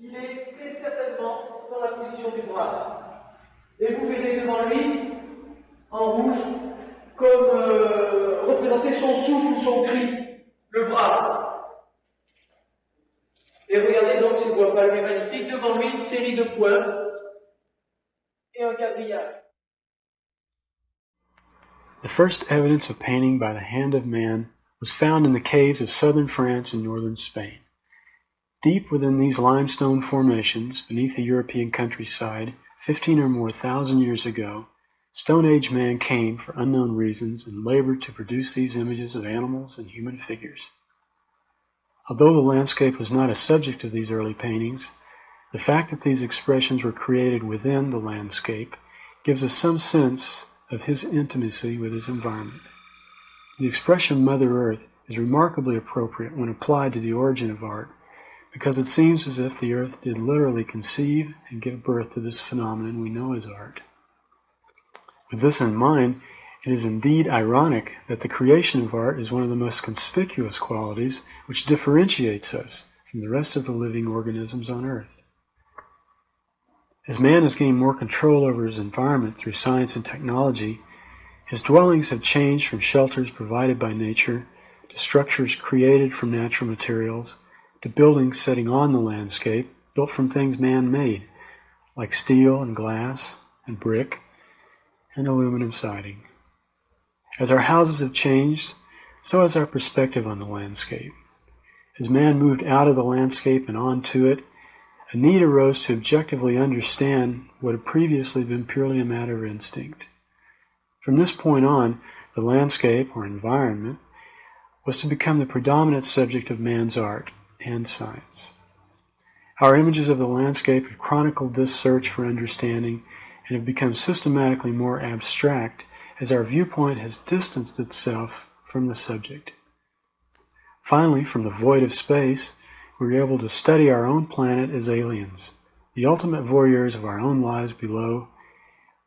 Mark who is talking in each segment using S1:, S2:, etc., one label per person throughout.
S1: Il est très certainement dans la position du bras. Et vous verrez devant lui, en rouge, comme représenter son souffle ou son cri, le bras. Et regardez donc ces bois palmés magnifiques, devant lui une série de points et un quadrillage.
S2: The first evidence of painting by the hand of man was found in the caves of southern France and northern Spain. Deep within these limestone formations, beneath the European countryside, 15 or more thousand years ago, Stone Age man came for unknown reasons and labored to produce these images of animals and human figures. Although the landscape was not a subject of these early paintings, the fact that these expressions were created within the landscape gives us some sense of his intimacy with his environment. The expression Mother Earth is remarkably appropriate when applied to the origin of art, because it seems as if the earth did literally conceive and give birth to this phenomenon we know as art. With this in mind, it is indeed ironic that the creation of art is one of the most conspicuous qualities which differentiates us from the rest of the living organisms on Earth. As man has gained more control over his environment through science and technology, his dwellings have changed from shelters provided by nature to structures created from natural materials to buildings setting on the landscape built from things man made, like steel and glass and brick and aluminum siding. As our houses have changed, so has our perspective on the landscape. As man moved out of the landscape and onto it, a need arose to objectively understand what had previously been purely a matter of instinct. From this point on, the landscape, or environment, was to become the predominant subject of man's art and science. Our images of the landscape have chronicled this search for understanding and have become systematically more abstract as our viewpoint has distanced itself from the subject. Finally, from the void of space, we were able to study our own planet as aliens, the ultimate voyeurs of our own lives below.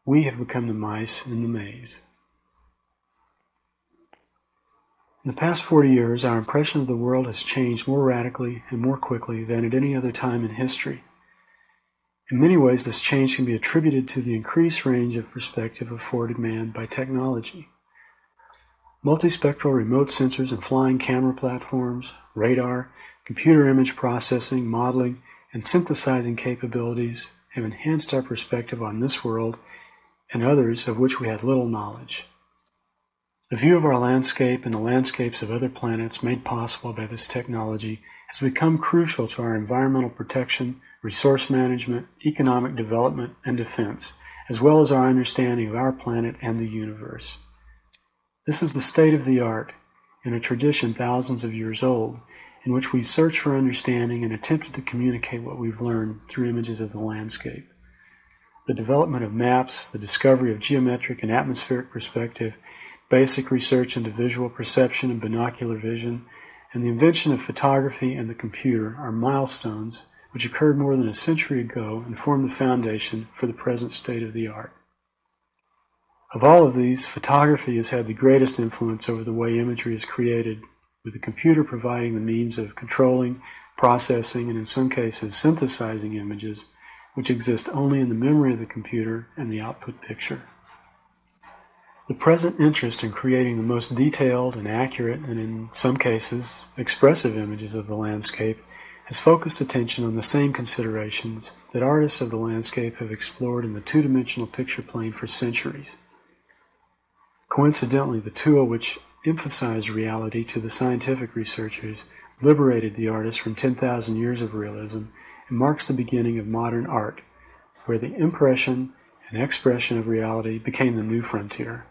S2: We have become the mice in the maze. In the past 40 years, our impression of the world has changed more radically and more quickly than at any other time in history. In many ways, this change can be attributed to the increased range of perspective afforded man by technology. Multispectral remote sensors and flying camera platforms, radar, computer image processing, modeling, and synthesizing capabilities have enhanced our perspective on this world and others of which we had little knowledge. The view of our landscape and the landscapes of other planets made possible by this technology has become crucial to our environmental protection, resource management, economic development, and defense, as well as our understanding of our planet and the universe. This is the state of the art in a tradition thousands of years old, in which we search for understanding and attempted to communicate what we've learned through images of the landscape. The development of maps, the discovery of geometric and atmospheric perspective, basic research into visual perception and binocular vision, and the invention of photography and the computer are milestones which occurred more than a century ago and form the foundation for the present state of the art. Of all of these, photography has had the greatest influence over the way imagery is created, with the computer providing the means of controlling, processing, and in some cases synthesizing images which exist only in the memory of the computer and the output picture. The present interest in creating the most detailed and accurate, and in some cases expressive images of the landscape has focused attention on the same considerations that artists of the landscape have explored in the two-dimensional picture plane for centuries. Coincidentally, the tool which emphasized reality to the scientific researchers liberated the artist from 10,000 years of realism and marks the beginning of modern art, where the impression and expression of reality became the new frontier.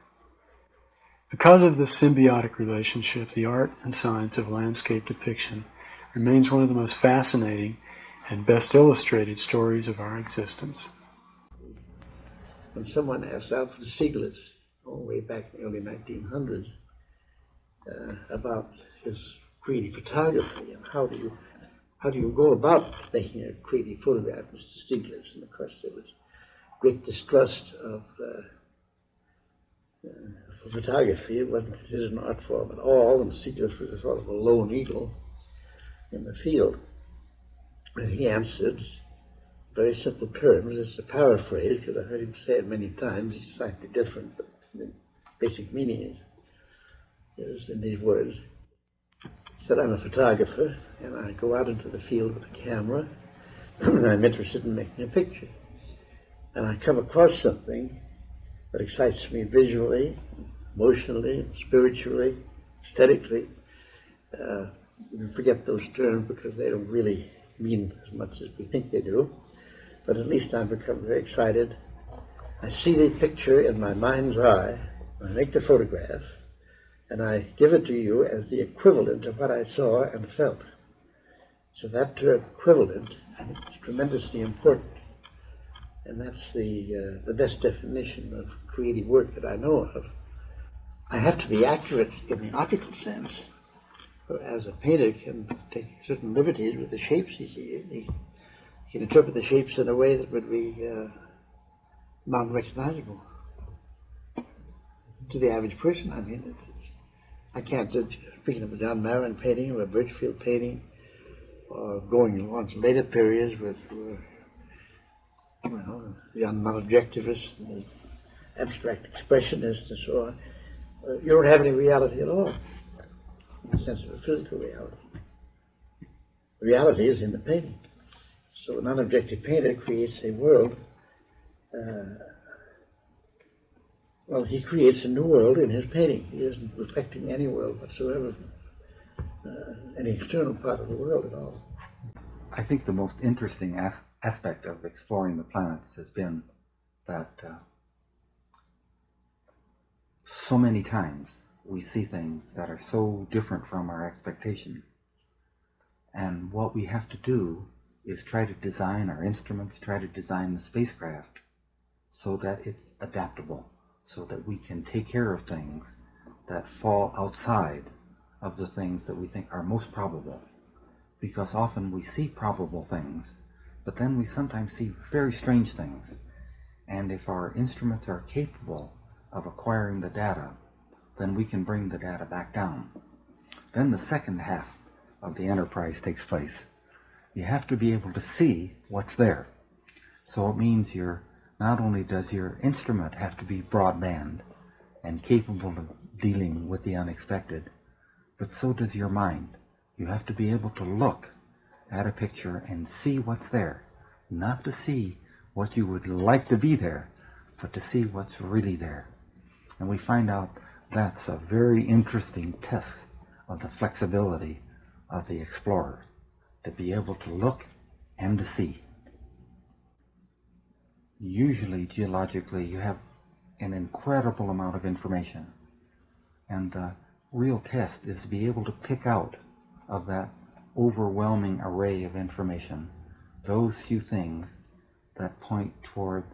S2: Because of this symbiotic relationship, the art and science of landscape depiction remains one of the most fascinating and best illustrated stories of our existence.
S3: When someone asked Alfred Stieglitz, way back in the early 1900s, about his creative photography and how do you go about making a creative photograph, Mr. Stieglitz? And of course there was great distrust of photography. It wasn't considered an art form at all, and Stieglitz was a sort of a lone eagle in the field. And he answered, very simple terms. It's a paraphrase, because I've heard him say it many times. It's slightly different, but the basic meaning is in these words. He said, I'm a photographer, and I go out into the field with a camera, and I'm interested in making a picture. And I come across something that excites me visually, emotionally, spiritually, aesthetically. You forget those terms because they don't really mean as much as we think they do. But at least I've become very excited. I see the picture in my mind's eye, I make the photograph, and I give it to you as the equivalent of what I saw and felt. So that term, equivalent, I think is tremendously important. And that's the best definition of creative work that I know of. I have to be accurate in the optical sense, as a painter can take certain liberties with the shapes he sees. He can interpret the shapes in a way that would be non-recognizable to the average person. I mean, I can't, speaking of a John Marin painting or a Birchfield painting, or going on to later periods with the non-objectivists and the abstract expressionists and so on, you don't have any reality at all, in the sense of a physical reality. Reality is in the painting. So a non-objective painter creates a world, he creates a new world in his painting. He isn't reflecting any world whatsoever, any external part of the world at all.
S4: I think the most interesting aspect of exploring the planets has been that so many times we see things that are so different from our expectation. And what we have to do is try to design our instruments, try to design the spacecraft so that it's adaptable, so that we can take care of things that fall outside of the things that we think are most probable. Because often we see probable things, but then we sometimes see very strange things. And if our instruments are capable of acquiring the data, then we can bring the data back down. Then the second half of the enterprise takes place. You have to be able to see what's there. So it means not only does your instrument have to be broadband and capable of dealing with the unexpected, but so does your mind. You have to be able to look at a picture and see what's there, not to see what you would like to be there, but to see what's really there. And we find out that's a very interesting test of the flexibility of the explorer, to be able to look and to see. Usually, geologically, you have an incredible amount of information, and the real test is to be able to pick out of that overwhelming array of information those few things that point toward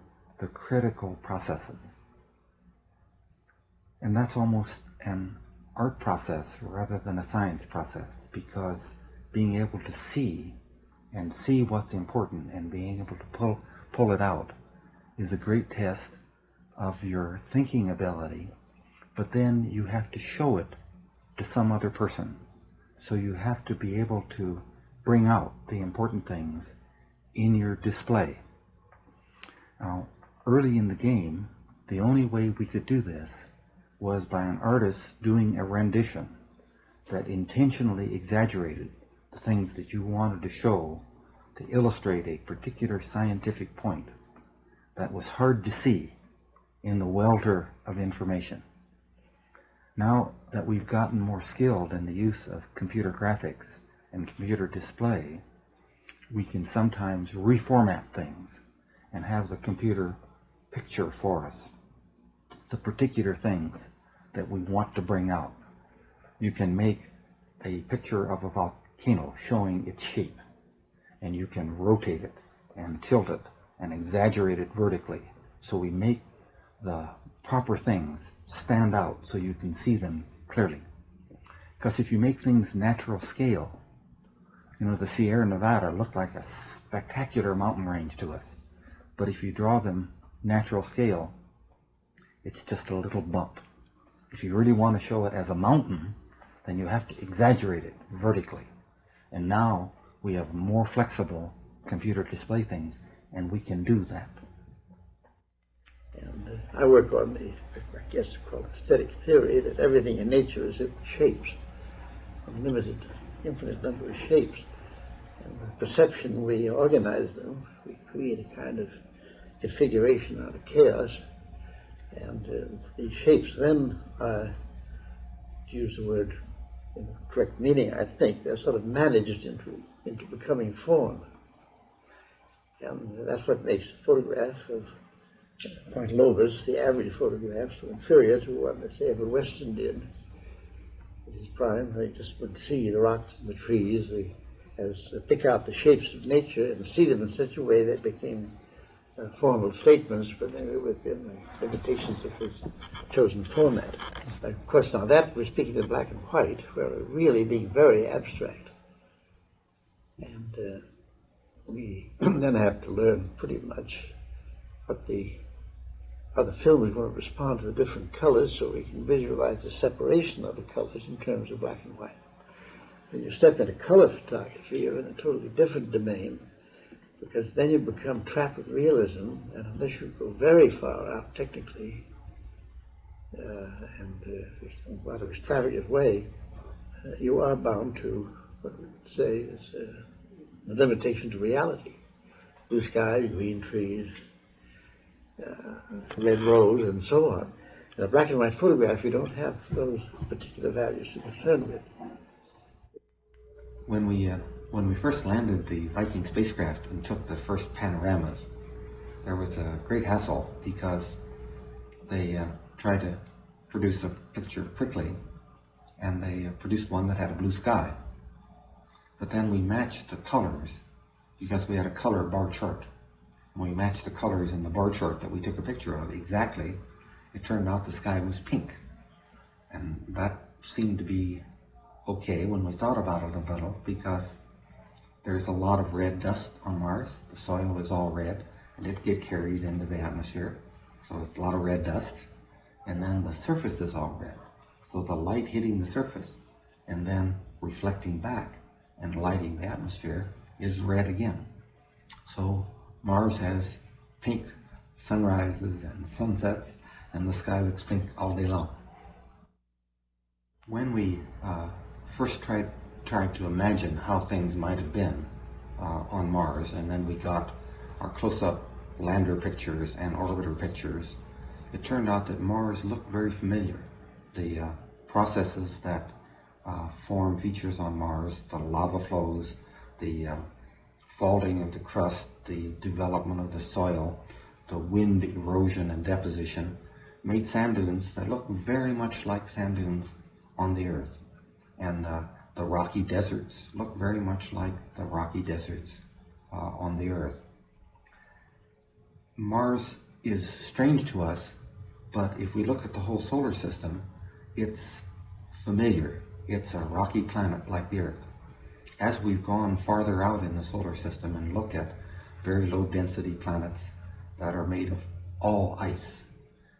S4: the critical processes. And that's almost an art process rather than a science process, because being able to see and see what's important and being able to pull it out is a great test of your thinking ability, but then you have to show it to some other person. So you have to be able to bring out the important things in your display. Now, early in the game, the only way we could do this was by an artist doing a rendition that intentionally exaggerated the things that you wanted to show to illustrate a particular scientific point that was hard to see in the welter of information. Now that we've gotten more skilled in the use of computer graphics and computer display, we can sometimes reformat things and have the computer picture for us the particular things that we want to bring out. You can make a picture of a volcano showing its shape, and you can rotate it and tilt it and exaggerate it vertically. So we make the proper things stand out so you can see them clearly. Because if you make things natural scale, the Sierra Nevada looked like a spectacular mountain range to us. But if you draw them natural scale, it's just a little bump. If you really want to show it as a mountain, then you have to exaggerate it vertically. And now We have more flexible computer display things, and we can do that.
S3: And I work on the, I guess called aesthetic theory, that everything in nature is in shapes, unlimited, infinite number of shapes. And with perception, we organize them. We create a kind of configuration out of chaos. And these shapes then, to use the word in the correct meaning, I think, they're sort of managed into becoming form. And that's what makes a photograph of point lobus, the average photograph, so inferior to what, let's say, Edward Weston did. At his prime, they just would see the rocks and the trees, pick out the shapes of nature and see them in such a way that became formal statements, but they were within the limitations of his chosen format. Of course, now that we're speaking in black and white, we're really being very abstract. And we then have to learn pretty much how the film is going to respond to the different colors, so we can visualize the separation of the colors in terms of black and white. When you step into color photography, you're in a totally different domain, because then you become trapped with realism, and unless you go very far out technically, and in a rather extravagant way, you are bound to what we would say is the limitation to reality. Blue skies, green trees, red rose, and so on. In a black and white photograph, you don't have those particular values to concern with.
S4: When we first landed the Viking spacecraft and took the first panoramas, there was a great hassle because they tried to produce a picture quickly, and they produced one that had a blue sky. But then we matched the colors because we had a color bar chart. When we matched the colors in the bar chart that we took a picture of exactly, it turned out the sky was pink. And that seemed to be okay when we thought about it a little, because there's a lot of red dust on Mars. The soil is all red, and it gets carried into the atmosphere. So it's a lot of red dust. And then the surface is all red. So the light hitting the surface and then reflecting back and lighting the atmosphere is red again. So Mars has pink sunrises and sunsets, and the sky looks pink all day long. When we first tried to imagine how things might have been on Mars, and then we got our close-up lander pictures and orbiter pictures, it turned out that Mars looked very familiar. The processes that form features on Mars, the lava flows, the faulting of the crust, the development of the soil, the wind erosion and deposition, made sand dunes that look very much like sand dunes on the Earth. And the rocky deserts look very much like the rocky deserts on the Earth. Mars is strange to us, but if we look at the whole solar system, it's familiar. It's a rocky planet like the Earth. As we've gone farther out in the solar system and look at very low density planets that are made of all ice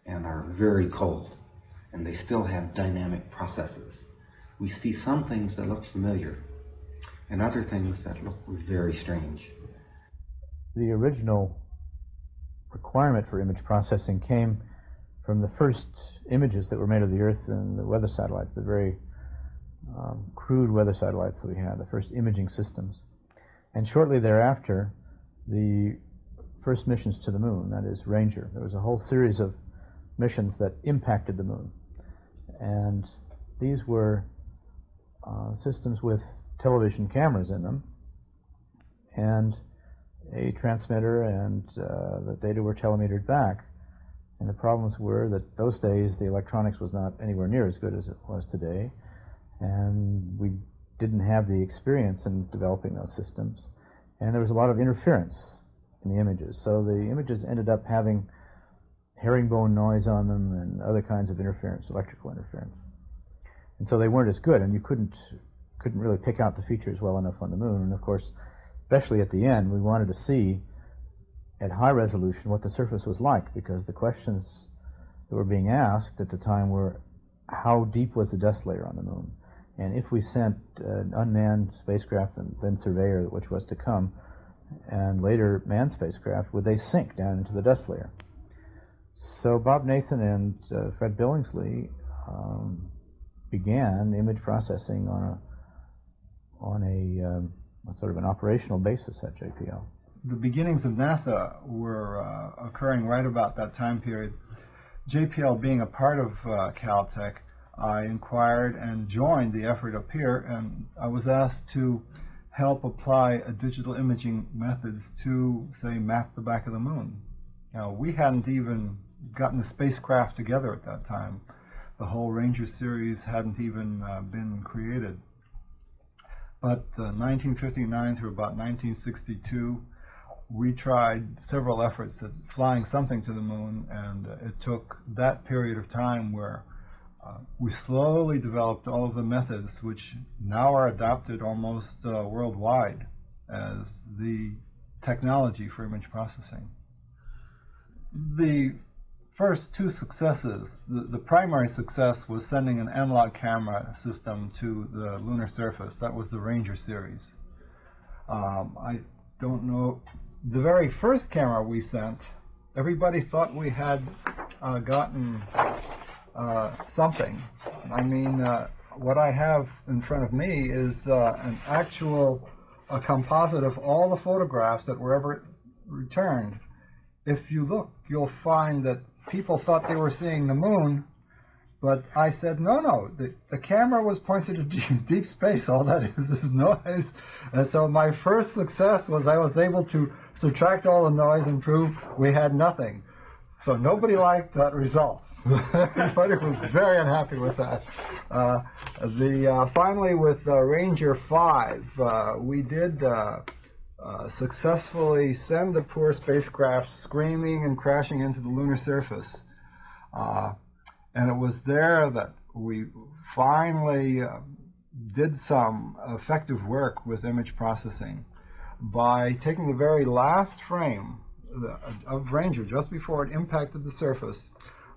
S4: and are very cold, and they still have dynamic processes, we see some things that look familiar and other things that look very strange.
S5: The original requirement for image processing came from the first images that were made of the Earth and the weather satellites, the very crude weather satellites that we had, the first imaging systems. And shortly thereafter, the first missions to the moon, that is Ranger. There was a whole series of missions that impacted the moon. And these were systems with television cameras in them and a transmitter, and the data were telemetered back. And the problems were that those days the electronics was not anywhere near as good as it was today, and we didn't have the experience in developing those systems. And there was a lot of interference in the images. So the images ended up having herringbone noise on them and other kinds of interference, electrical interference. And so they weren't as good, and you couldn't really pick out the features well enough on the moon. And of course, especially at the end, we wanted to see at high resolution what the surface was like, because the questions that were being asked at the time were, how deep was the dust layer on the moon? And if we sent an unmanned spacecraft and then surveyor, which was to come, and later manned spacecraft, would they sink down into the dust layer? So Bob Nathan and Fred Billingsley began image processing on a sort of an operational basis at JPL.
S6: The beginnings of NASA were occurring right about that time period. JPL being a part of Caltech, I inquired and joined the effort up here, and I was asked to help apply digital imaging methods to, say, map the back of the moon. Now, we hadn't even gotten the spacecraft together at that time. The whole Ranger series hadn't even been created. But 1959 through about 1962, we tried several efforts at flying something to the moon, and it took that period of time where we slowly developed all of the methods which now are adopted almost worldwide as the technology for image processing. The first two successes, the primary success was sending an analog camera system to the lunar surface. That was the Ranger series. I don't know, the very first camera we sent, everybody thought we had gotten something. I mean, what I have in front of me is an actual composite of all the photographs that were ever returned. If you look, you'll find that people thought they were seeing the moon, but I said, no, the camera was pointed to deep space. All that is noise. And so my first success was I was able to subtract all the noise and prove we had nothing. So nobody liked that result. Everybody was very unhappy with that. Finally, with Ranger 5, we did successfully send the poor spacecraft screaming and crashing into the lunar surface. And it was there that we finally did some effective work with image processing by taking the very last frame of Ranger just before it impacted the surface.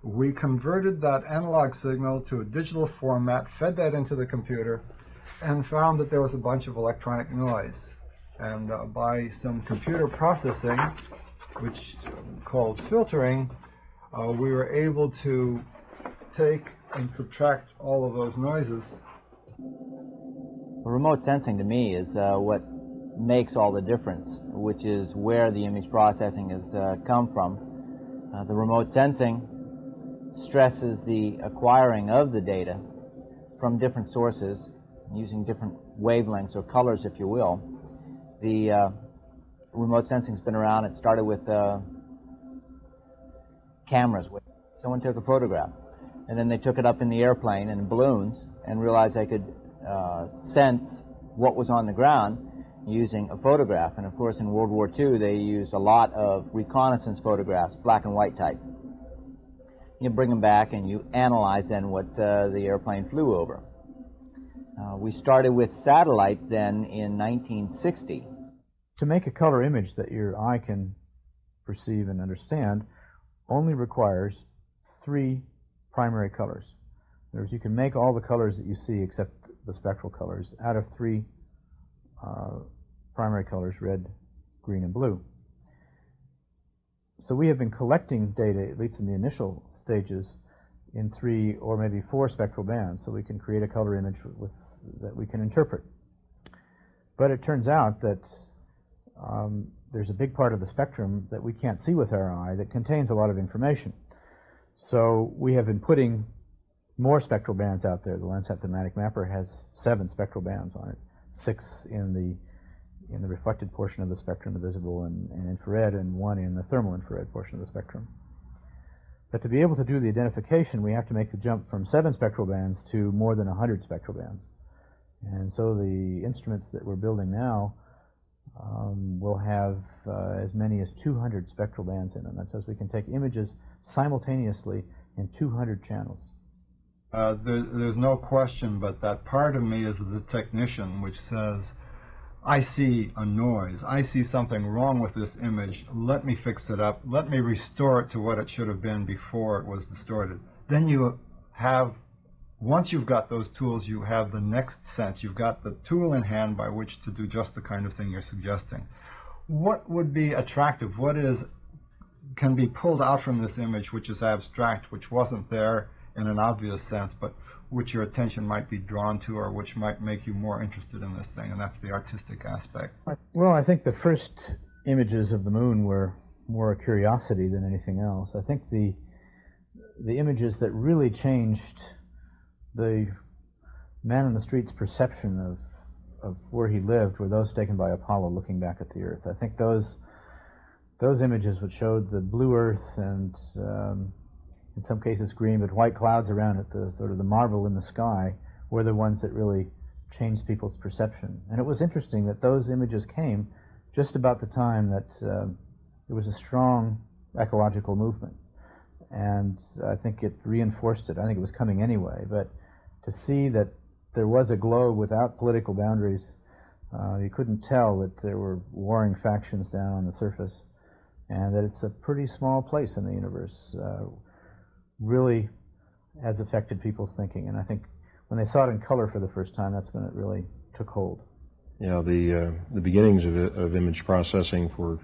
S6: We converted that analog signal to a digital format, fed that into the computer, and found that there was a bunch of electronic noise. And by some computer processing, which called filtering, we were able to take and subtract all of those noises.
S7: Remote sensing to me is what makes all the difference, which is where the image processing has come from. The remote sensing stresses the acquiring of the data from different sources, using different wavelengths or colors, if you will. The remote sensing's been around. It started with cameras. Someone took a photograph, and then they took it up in the airplane in balloons and realized they could sense what was on the ground using a photograph. And of course, in World War II, they used a lot of reconnaissance photographs, black and white type. You bring them back and you analyze then what the airplane flew over. We started with satellites then in 1960.
S5: To make a color image that your eye can perceive and understand only requires 3 primary colors. In other words, you can make all the colors that you see except the spectral colors out of 3 primary colors, red, green, and blue. So we have been collecting data, at least in the initial stages, in 3 or maybe 4 spectral bands, so we can create a color image that we can interpret. But it turns out that there's a big part of the spectrum that we can't see with our eye that contains a lot of information. So we have been putting more spectral bands out there. The Landsat Thematic Mapper has 7 spectral bands on it, 6 in the reflected portion of the spectrum, the visible and infrared, and 1 in the thermal infrared portion of the spectrum. But to be able to do the identification, we have to make the jump from 7 spectral bands to more than 100 spectral bands. And so the instruments that we're building now will have as many as 200 spectral bands in them. That says we can take images simultaneously in 200 channels.
S6: There's no question but that part of me is the technician, which says, I see a noise, I see something wrong with this image, let me fix it up, let me restore it to what it should have been before it was distorted. Then you have once you've got those tools, you have the next sense. You've got the tool in hand by which to do just the kind of thing you're suggesting. What would be attractive? What can be pulled out from this image, which is abstract, which wasn't there in an obvious sense, but which your attention might be drawn to, or which might make you more interested in this thing, and that's the artistic aspect?
S5: Well, I think the first images of the moon were more a curiosity than anything else. I think the images that really changed the man in the street's perception of where he lived were those taken by Apollo looking back at the Earth. I think those images which showed the blue Earth and in some cases green, but white clouds around it, the sort of the marble in the sky, were the ones that really changed people's perception. And it was interesting that those images came just about the time that there was a strong ecological movement. And I think it reinforced it. I think it was coming anyway, but to see that there was a globe without political boundaries, you couldn't tell that there were warring factions down on the surface, and that it's a pretty small place in the universe, really has affected people's thinking. And I think when they saw it in color for the first time, that's when it really took hold.
S8: Yeah, the beginnings of image processing for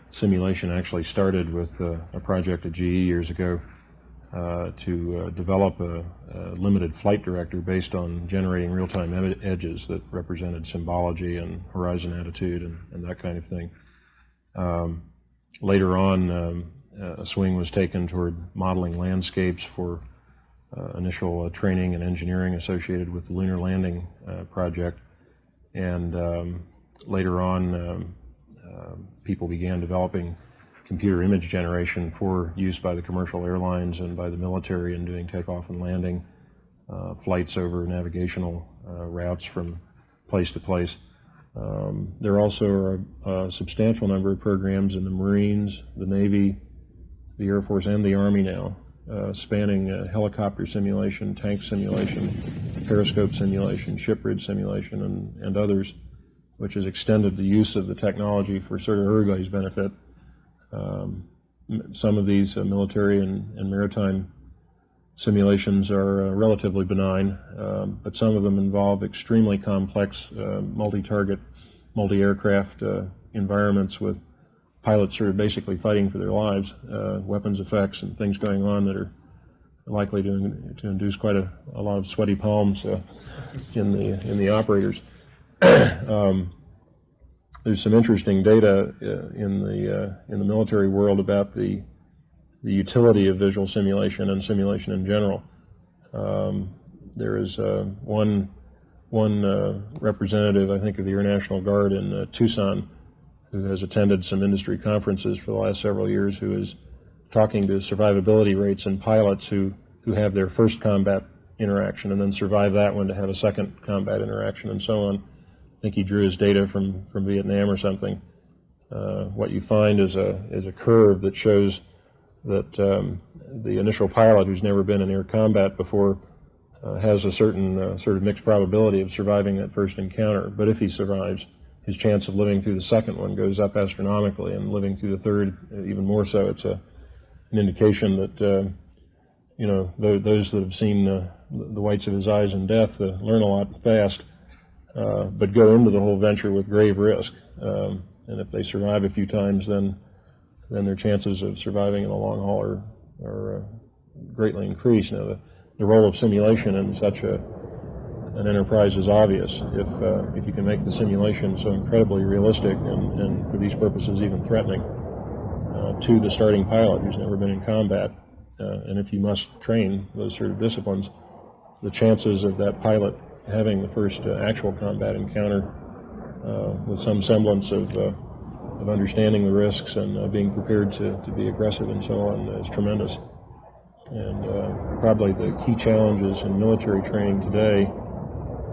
S8: simulation actually started with a project at GE years ago to develop a limited flight director based on generating real-time edges that represented symbology and horizon attitude and that kind of thing. Later on, a swing was taken toward modeling landscapes for initial training and engineering associated with the lunar landing project. And later on, people began developing computer image generation for use by the commercial airlines and by the military in doing takeoff and landing, flights over navigational routes from place to place. There also are a substantial number of programs in the Marines, the Navy, the Air Force, and the Army now, spanning helicopter simulation, tank simulation, periscope simulation, shipbridge simulation, and others, which has extended the use of the technology for sort of everybody's benefit. Some of these military and maritime simulations are relatively benign, but some of them involve extremely complex multi-target, multi-aircraft environments with pilots sort of basically fighting for their lives, weapons effects and things going on that are likely to induce quite a lot of sweaty palms in the operators. There's some interesting data in the military world about the utility of visual simulation and simulation in general. There is one representative, I think, of the Air National Guard in Tucson, who has attended some industry conferences for the last several years, who is talking to survivability rates in pilots who have their first combat interaction and then survive that one to have a second combat interaction and so on. I think he drew his data from Vietnam or something. What you find is a curve that shows that the initial pilot, who's never been in air combat before, has a certain sort of mixed probability of surviving that first encounter. But if he survives, his chance of living through the second one goes up astronomically, and living through the third even more so. It's an indication that those that have seen the whites of his eyes in death learn a lot fast, but go into the whole venture with grave risk. And if they survive a few times, then their chances of surviving in the long haul are greatly increased. Now, the role of simulation in such an enterprise is obvious. If you can make the simulation so incredibly realistic and for these purposes even threatening to the starting pilot who's never been in combat, and if you must train those sort of disciplines, the chances of that pilot having the first actual combat encounter with some semblance of understanding the risks and being prepared to be aggressive and so on is tremendous. And probably the key challenges in military training today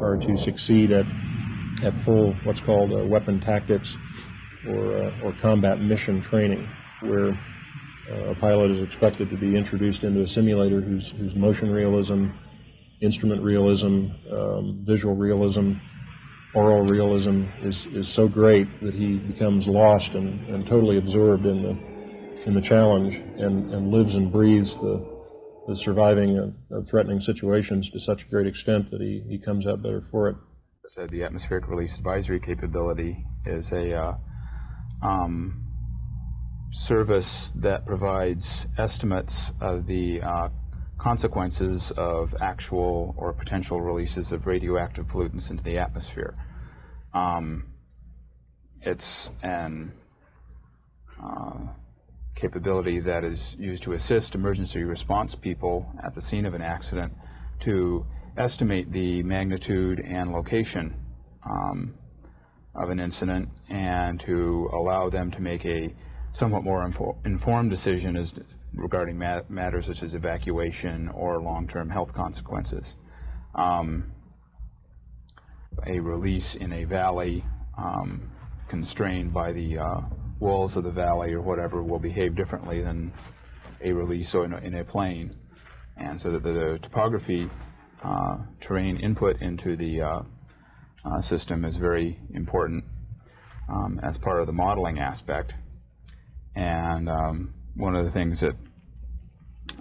S8: are to succeed at full, what's called weapon tactics or combat mission training, where a pilot is expected to be introduced into a simulator whose motion realism, instrument realism, visual realism, oral realism is so great that he becomes lost and totally absorbed in the challenge and lives and breathes the surviving of threatening situations to such a great extent that he comes out better for it.
S9: So the atmospheric release advisory capability is a service that provides estimates of the consequences of actual or potential releases of radioactive pollutants into the atmosphere. It's an capability that is used to assist emergency response people at the scene of an accident to estimate the magnitude and location of an incident, and to allow them to make a somewhat more informed decision regarding matters such as evacuation or long-term health consequences. A release in a valley constrained by the walls of the valley or whatever will behave differently than a release in a plain. And so that the topography, terrain input into the system is very important as part of the modeling aspect. And one of the things that,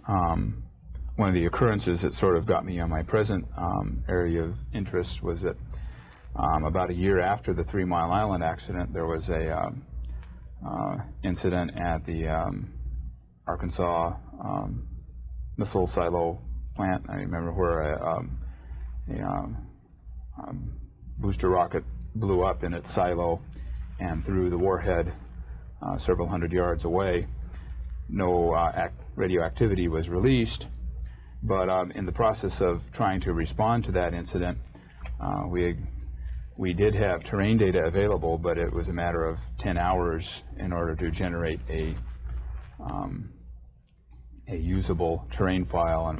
S9: one of the occurrences that sort of got me on my present area of interest was that about a year after the 3 Mile Island accident, there was a incident at the Arkansas missile silo plant. I remember where a booster rocket blew up in its silo and threw the warhead several hundred yards away. No radioactivity was released, but in the process of trying to respond to that incident, we did have terrain data available, but it was a matter of 10 hours in order to generate a usable terrain file, and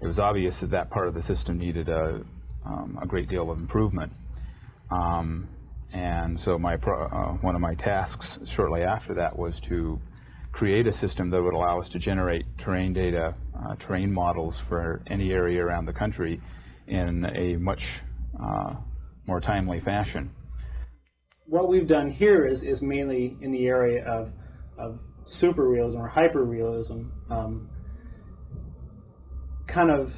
S9: it was obvious that that part of the system needed a great deal of improvement. And so one of my tasks shortly after that was to create a system that would allow us to generate terrain data, terrain models for any area around the country in a much more timely fashion.
S2: What we've done here is mainly in the area of superrealism or hyperrealism, kind of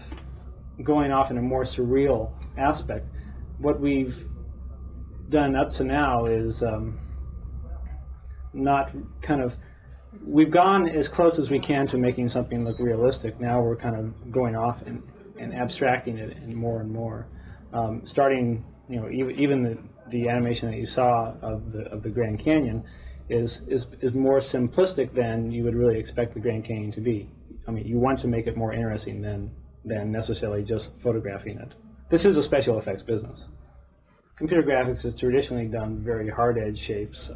S2: going off in a more surreal aspect. What we've done up to now is we've gone as close as we can to making something look realistic. Now we're kind of going off and abstracting it and more. Starting, even the animation that you saw of the Grand Canyon is more simplistic than you would really expect the Grand Canyon to be. I mean, you want to make it more interesting than necessarily just photographing it. This is a special effects business. Computer graphics has traditionally done very hard-edge shapes,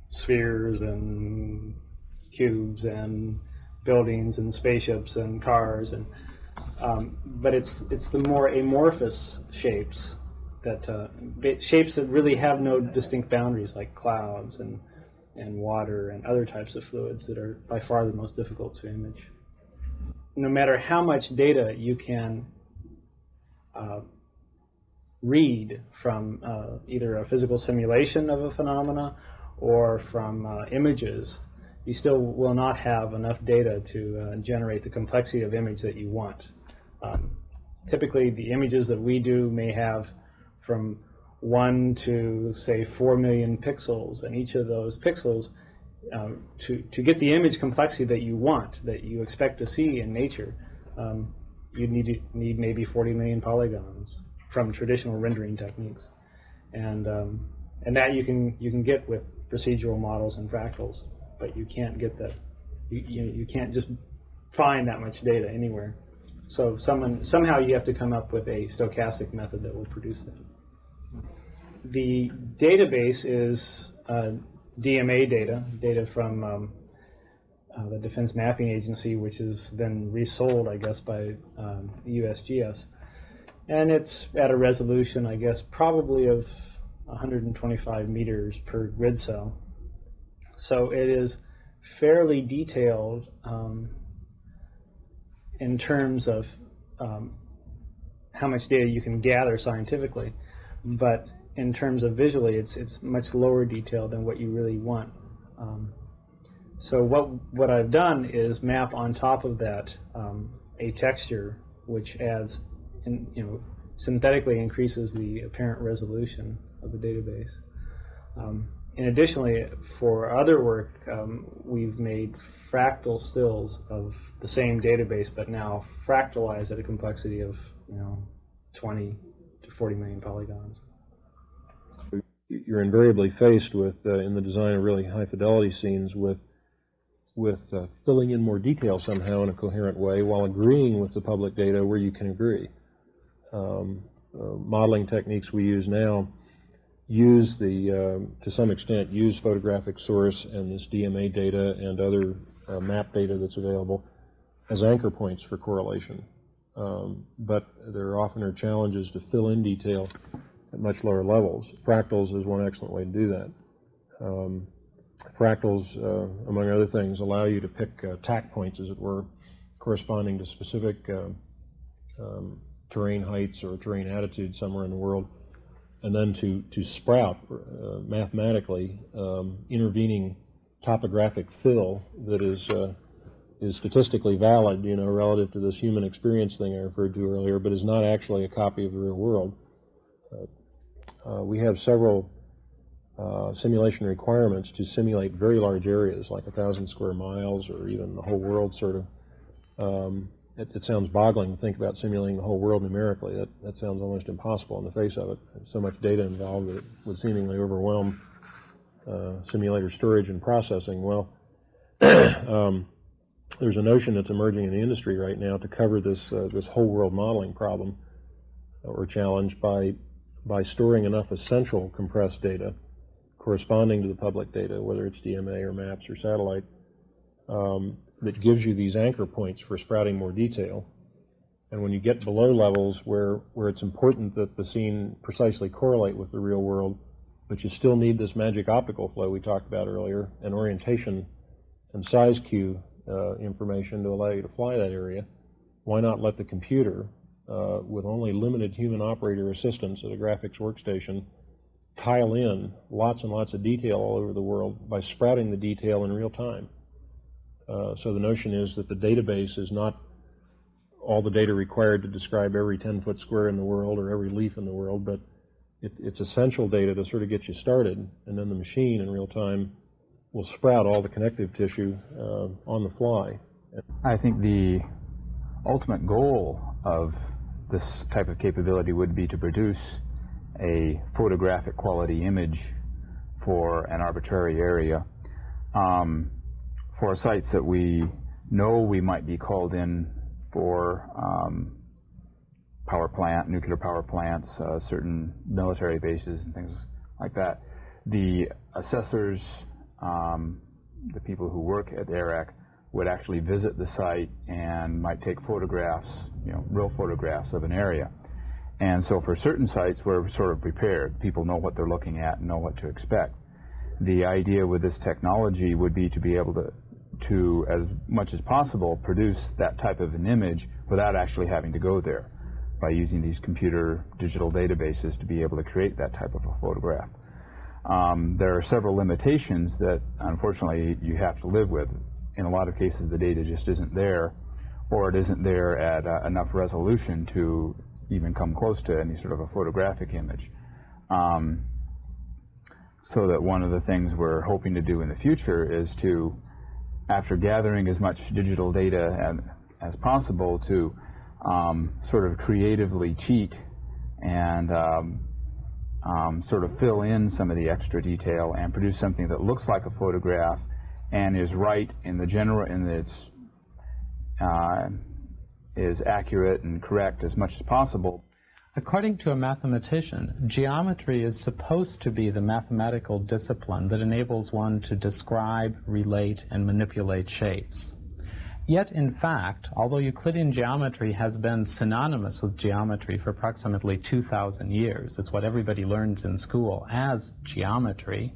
S2: spheres and cubes and buildings and spaceships and cars, but it's the more amorphous shapes that really have no distinct boundaries, like clouds and water and other types of fluids that are by far the most difficult to image. No matter how much data you can read from either a physical simulation of a phenomena or from images, you still will not have enough data to generate the complexity of image that you want. Typically, the images that we do may have from 1 to, say, 4 million pixels, and each of those pixels, to get the image complexity that you want, that you expect to see in nature, you need maybe 40 million polygons from traditional rendering techniques, and that you can get with procedural models and fractals, but you can't get that. You can't just find that much data anywhere. So somehow you have to come up with a stochastic method that will produce that. The database is DMA data from the Defense Mapping Agency, which is then resold, I guess, by USGS. And it's at a resolution, I guess, probably of 125 meters per grid cell. So it is fairly detailed in terms of how much data you can gather scientifically, but in terms of visually, it's much lower detail than what you really want.
S10: So what I've done is map on top of that a texture which adds, synthetically increases the apparent resolution of the database. And additionally, for other work, we've made fractal stills of the same database, but now fractalized at a complexity of 20 to 40 million polygons.
S8: You're invariably faced with, in the design of really high fidelity scenes, with filling in more detail somehow in a coherent way while agreeing with the public data where you can agree. Modeling techniques we use now use to some extent, use photographic source and this DMA data and other map data that's available as anchor points for correlation. But there often are challenges to fill in detail at much lower levels. Fractals is one excellent way to do that. Fractals, among other things, allow you to pick tack points, as it were, corresponding to specific terrain heights or terrain attitudes somewhere in the world, and then to sprout mathematically intervening topographic fill that is statistically valid, relative to this human experience thing I referred to earlier, but is not actually a copy of the real world. We have several simulation requirements to simulate very large areas, like 1,000 square miles or even the whole world, sort of. It sounds boggling to think about simulating the whole world numerically. That sounds almost impossible on the face of it. There's so much data involved that it would seemingly overwhelm simulator storage and processing. Well, there's a notion that's emerging in the industry right now to cover this whole world modeling problem or challenge by storing enough essential compressed data corresponding to the public data, whether it's DMA or maps or satellite, that gives you these anchor points for sprouting more detail. And when you get below levels where it's important that the scene precisely correlate with the real world, but you still need this magic optical flow we talked about earlier, and orientation and size cue information to allow you to fly that area, why not let the computer, with only limited human operator assistance at a graphics workstation, tile in lots and lots of detail all over the world by sprouting the detail in real time. So the notion is that the database is not all the data required to describe every 10-foot square in the world or every leaf in the world, but it's essential data to sort of get you started, and then the machine in real time will sprout all the connective tissue on the fly.
S9: I think the ultimate goal of this type of capability would be to produce a photographic quality image for an arbitrary area. For sites that we know we might be called in for nuclear power plants, certain military bases and things like that, the assessors, the people who work at ARAC would actually visit the site and might take photographs, real photographs of an area. And so for certain sites, we're sort of prepared. People know what they're looking at and know what to expect. The idea with this technology would be to be able to, as much as possible, produce that type of an image without actually having to go there, by using these computer digital databases to be able to create that type of a photograph. There are several limitations that, unfortunately, you have to live with. In a lot of cases, the data just isn't there, or it isn't there at enough resolution to even come close to any sort of a photographic image. So that one of the things we're hoping to do in the future is to, after gathering as much digital data as possible, to sort of creatively cheat and sort of fill in some of the extra detail and produce something that looks like a photograph and is right in the general, in its is accurate and correct as much as possible.
S11: According to a mathematician, geometry is supposed to be the mathematical discipline that enables one to describe, relate, and manipulate shapes. Yet, in fact, although Euclidean geometry has been synonymous with geometry for approximately 2,000 years, it's what everybody learns in school as geometry,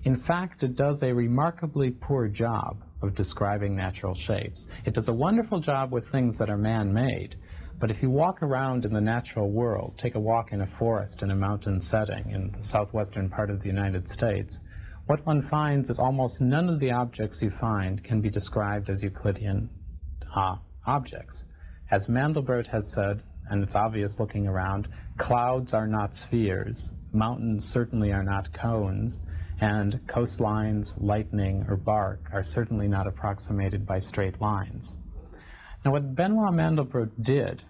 S11: in fact, it does a remarkably poor job of describing natural shapes. It does a wonderful job with things that are man-made, but if you walk around in the natural world, take a walk in a forest in a mountain setting in the southwestern part of the United States, what one finds is almost none of the objects you find can be described as Euclidean objects. As Mandelbrot has said, and it's obvious looking around, clouds are not spheres, mountains certainly are not cones, and coastlines, lightning, or bark are certainly not approximated by straight lines. Now, what Benoit Mandelbrot did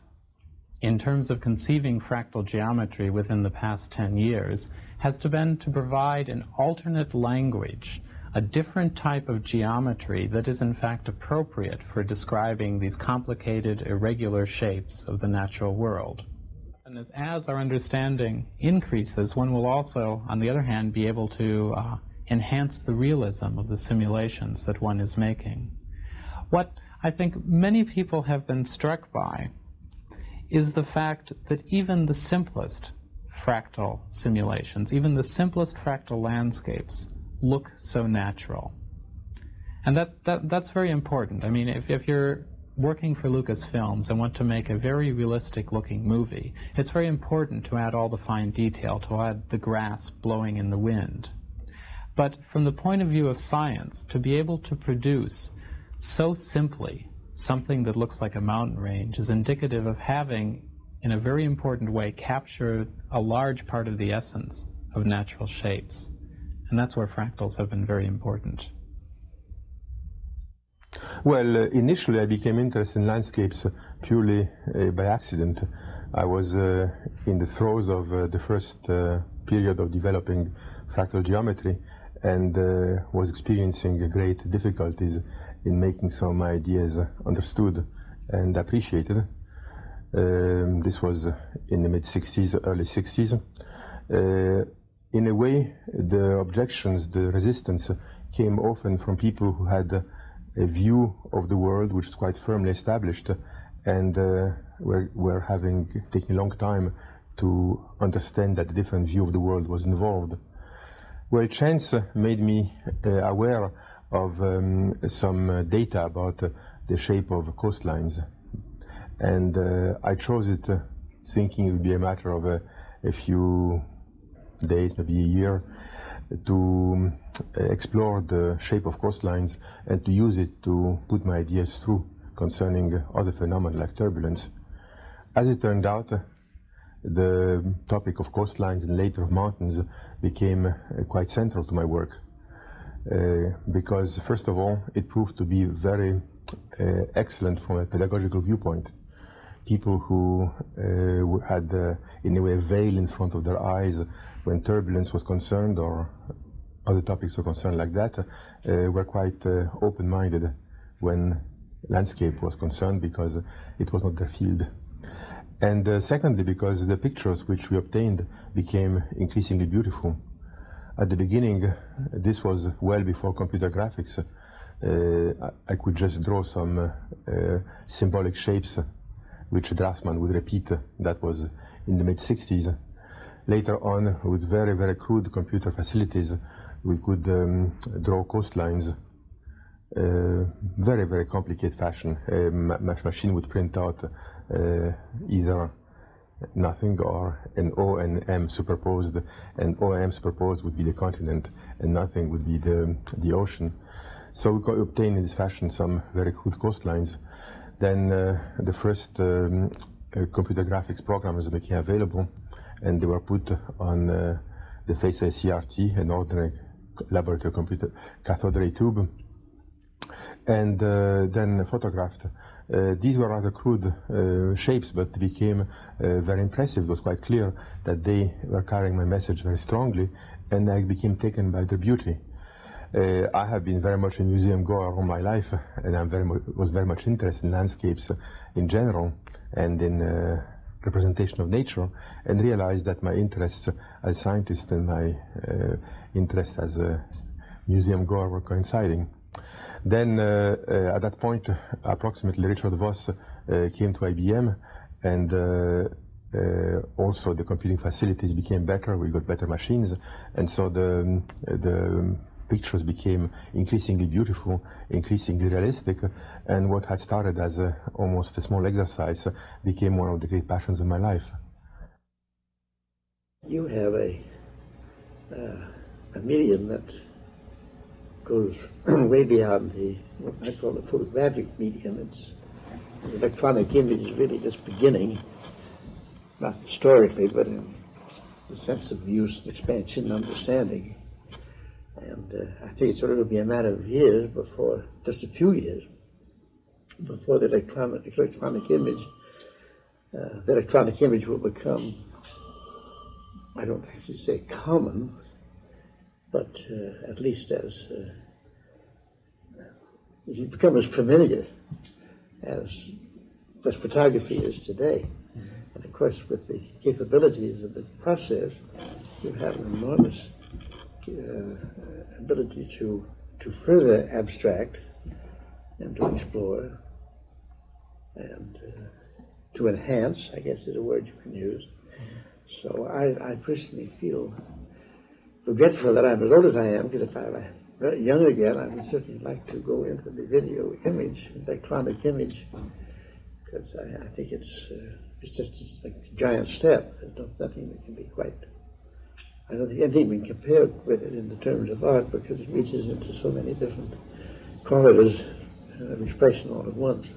S11: in terms of conceiving fractal geometry within the past 10 years has been to provide an alternate language, a different type of geometry that is in fact appropriate for describing these complicated, irregular shapes of the natural world. And as our understanding increases, one will also, on the other hand, be able to enhance the realism of the simulations that one is making. What I think many people have been struck by is the fact that even the simplest fractal simulations, even the simplest fractal landscapes, look so natural. And that's very important. I mean, if you're working for Lucasfilms and want to make a very realistic looking movie, it's very important to add all the fine detail, to add the grass blowing in the wind. But from the point of view of science, to be able to produce so simply something that looks like a mountain range is indicative of having, in a very important way, captured a large part of the essence of natural shapes. And that's where fractals have been very important.
S12: Well, initially I became interested in landscapes purely by accident. I was in the throes of the first period of developing fractal geometry and was experiencing great difficulties in making some ideas understood and appreciated. This was in the mid-60s, early 60s. In a way, the objections, the resistance came often from people who had a view of the world which is quite firmly established and were taking a long time to understand that a different view of the world was involved. Well, chance made me aware of some data about the shape of coastlines, and I chose it thinking it would be a matter of a few days, maybe a year, to explore the shape of coastlines and to use it to put my ideas through concerning other phenomena like turbulence. As it turned out, the topic of coastlines and later of mountains became quite central to my work because, first of all, it proved to be very excellent from a pedagogical viewpoint. People who had, in a way, a veil in front of their eyes when turbulence was concerned or other topics were concerned like that, were quite open-minded when landscape was concerned because it was not their field. And secondly, because the pictures which we obtained became increasingly beautiful. At the beginning, this was well before computer graphics. I could just draw some symbolic shapes which draftsman would repeat. That was in the mid-60s. Later on, with very, very crude computer facilities, we could draw coastlines, very, very complicated fashion. A machine would print out either nothing or an O and M superposed, and O and M superposed would be the continent, and nothing would be the ocean. So we could obtain in this fashion some very crude coastlines. Then the first computer graphics programs became available, and they were put on the face of a CRT, an ordinary laboratory computer cathode ray tube, and then photographed. These were rather crude shapes, but they became very impressive. It was quite clear that they were carrying my message very strongly, and I became taken by their beauty. I have been very much a museum goer all my life, and I was very much interested in landscapes in general and in representation of nature, and realized that my interests as a scientist and my interests as a museum goer were coinciding. Then at that point, approximately, Richard Voss came to IBM, and also the computing facilities became better. We got better machines, and so the pictures became increasingly beautiful, increasingly realistic, and what had started as almost a small exercise became one of the great passions of my life.
S3: You have a medium that goes way beyond what I call the photographic medium. It's the electronic image is really just beginning, not historically, but in the sense of use, expansion, and understanding. And I think it's going to be a matter of years before, just a few years, before the electronic image will become, I don't actually say common, but at least as it become as familiar as photography is today. And of course, with the capabilities of the process, you have an enormous ability to further abstract and to explore and to enhance, I guess is a word you can use. So I personally feel regretful that I'm as old as I am, because if I were very young again, I would certainly like to go into the video image, electronic image, because I think it's just like a giant step. There's nothing that can be quite, I don't think anything can compare with it in the terms of art, because it reaches into so many different corridors of expression all at once.